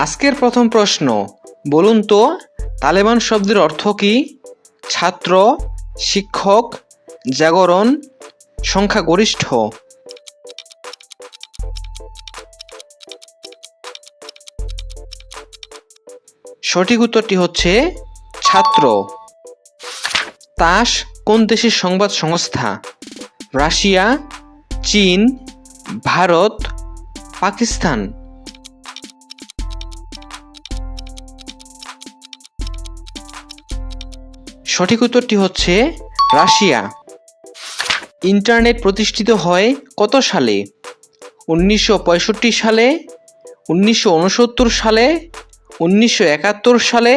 আজকের প্রথম প্রশ্ন, বলুন তো তালেবান শব্দের অর্থ কি? ছাত্র, শিক্ষক, জাগরণ, সংখ্যাগরিষ্ঠ। সঠিক উত্তরটি হচ্ছে ছাত্র। তাস কোন দেশের সংবাদ সংস্থা? রাশিয়া, চীন, ভারত, পাকিস্তান। সঠিক উত্তরটি হচ্ছে রাশিয়া। ইন্টারনেট প্রতিষ্ঠিত হয় কত সালে? 1965 সালে, 1969 সালে, 1971 সালে,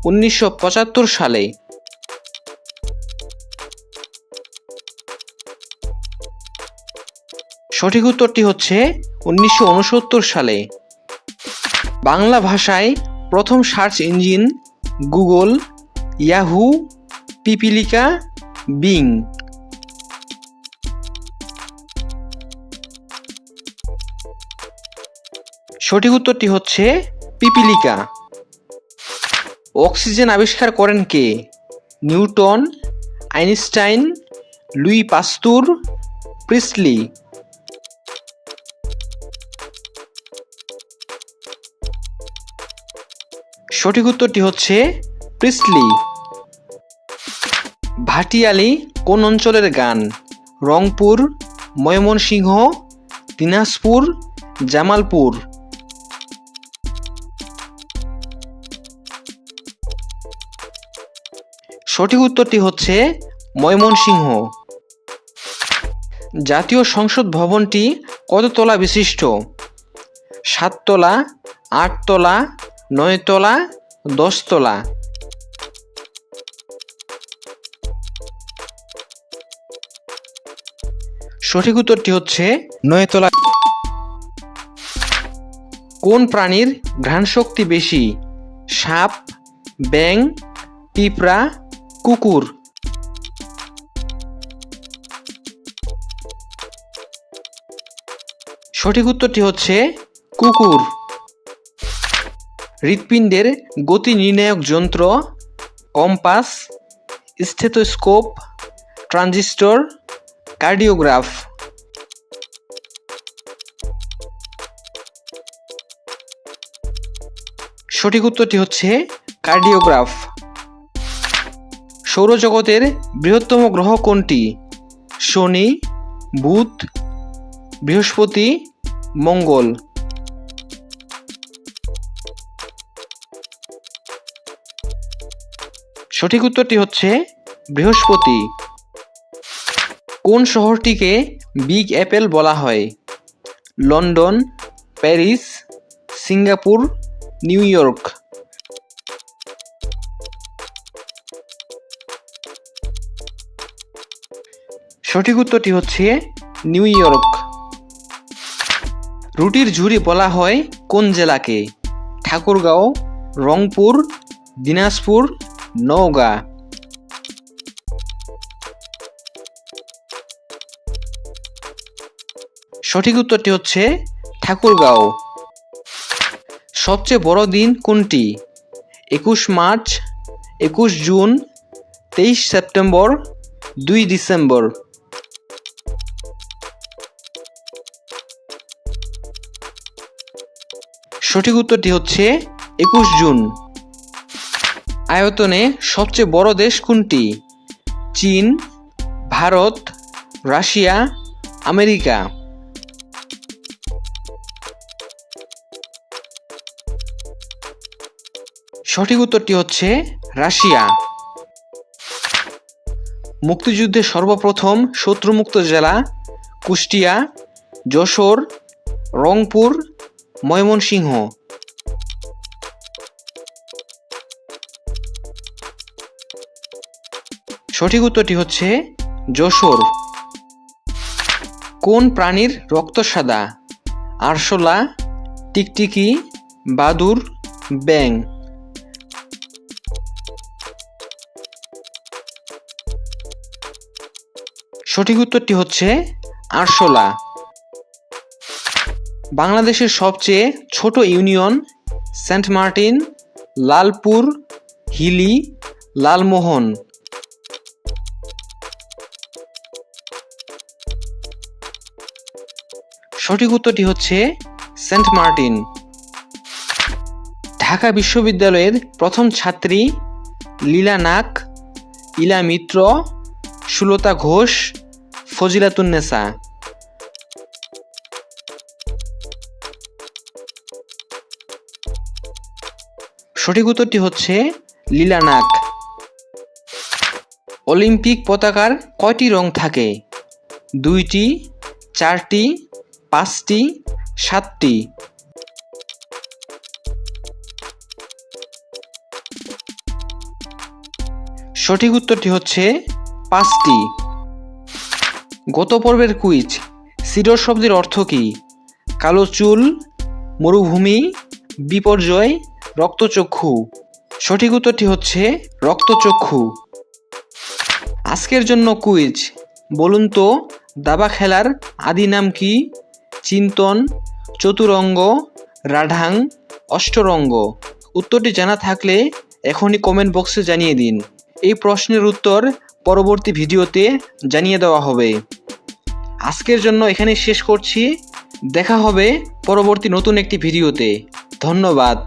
1975 সালে। সঠিক উত্তরটি হচ্ছে 1969 সালে। বাংলা ভাষায় প্রথম search engine Google, Yahoo, Pipilika, Bing. সঠিক উত্তরটি হচ্ছে পিপিলিকা। অক্সিজেন আবিষ্কার করেন কে? Newton, Einstein, Louis Pasteur, Priestley. সঠিক উত্তরটি হচ্ছে প্রিস্টলি। ভাটিয়ালি কোন অঞ্চলের গান? রংপুর, ময়মনসিংহ, দিনাজপুর, জামালপুর। সঠিক উত্তরটি হচ্ছে ময়মনসিংহ। জাতীয় সংসদ ভবনটি কত তলা বিশিষ্ট? 7 তলা, 8 তলা, 9 তলা, 10 তলা। সঠিক উত্তরটি হচ্ছে 9 তলা। কোন প্রাণীর ঘ্রাণ শক্তি বেশি? সাপ, ব্যাঙ, পিঁপড়া, কুকুর। সঠিক উত্তরটি হচ্ছে কুকুর। হৃৎপিণ্ডের গতি নির্ণায়ক যন্ত্র কম্পাস, স্টেথোস্কোপ, ট্রানজিস্টর, কার্ডিওগ্রাফ। সঠিক উত্তরটি হচ্ছে কার্ডিওগ্রাফ। সৌরজগতের বৃহত্তম গ্রহ কোনটি? শনি, বুধ, বৃহস্পতি, মঙ্গল। সঠিক উত্তরটি হচ্ছে বৃহস্পতি। কোন শহরটিকে বিগ অ্যাপেল বলা হয়? London, Paris, Singapore, new York. সঠিক উত্তরটি হচ্ছে নিউ ইয়র্ক। রুটির ঝুড়ি বলা হয় কোন জেলাকে? ঠাকুরগাঁও, রংপুর, দিনাজপুর, নওগাঁ। সঠিক উত্তরটি হচ্ছে ঠাকুরগাঁও। সবচেয়ে বড় দিন কোনটি? 21 মার্চ, 21 জুন, 23 সেপ্টেম্বর, 2 ডিসেম্বর। সঠিক উত্তরটি হচ্ছে 21 জুন। আয়তনে সবচেয়ে বড় দেশ কোনটি? চীন, ভারত, রাশিয়া, আমেরিকা। সঠিক উত্তরটি হচ্ছে রাশিয়া। মুক্তিযুদ্ধে সর্বপ্রথম শত্রুমুক্ত জেলা কুষ্টিয়া, যশোর, রংপুর, ময়মনসিংহ। সঠিক উত্তরটি হচ্ছে যশোর। কোন প্রাণীর রক্ত সাদা? আরশোলা, টিকটিকি, বাদুড়, ব্যাঙ। সঠিক উত্তরটি হচ্ছে আরশোলা। বাংলাদেশের সবচেয়ে ছোট union saint martin, Lalpur, Hili, Lalmohan. সঠিক উত্তরটি হচ্ছে সেন্ট মার্টিন। ঢাকা বিশ্ববিদ্যালয়ের প্রথম ছাত্রী লীলা নাগ, ইলা মিত্র, সুলতা ঘোষ, ফজিলাতুন্নেসা। সঠিক উত্তরটি হচ্ছে লীলা নাগ। অলিম্পিক পতাকার কয়টি রং থাকে? 2টি, 4টি, 5টি, 7টি। সঠিক উত্তরটি হচ্ছে 5টি। গত পর্বের কুইজ, সিডর শব্দের অর্থ কি? কালো চুল, মরুভূমি, বিপর্যয়, রক্তচক্ষু। সঠিক উত্তরটি হচ্ছে রক্তচক্ষু। আজকের জন্য কুইজ, বলুন তো দাবা খেলার আদি নাম কি? চিন্তন, চতুরঙ্গ, রাঢাং, অষ্টরঙ্গ। উত্তরটি জানা থাকলে এখনই কমেন্ট বক্সে জানিয়ে দিন। এই প্রশ্নের উত্তর পরবর্তী ভিডিওতে জানিয়ে দেওয়া হবে। আজকের জন্য এখানেই শেষ করছি। দেখা হবে পরবর্তী নতুন একটি ভিডিওতে। ধন্যবাদ।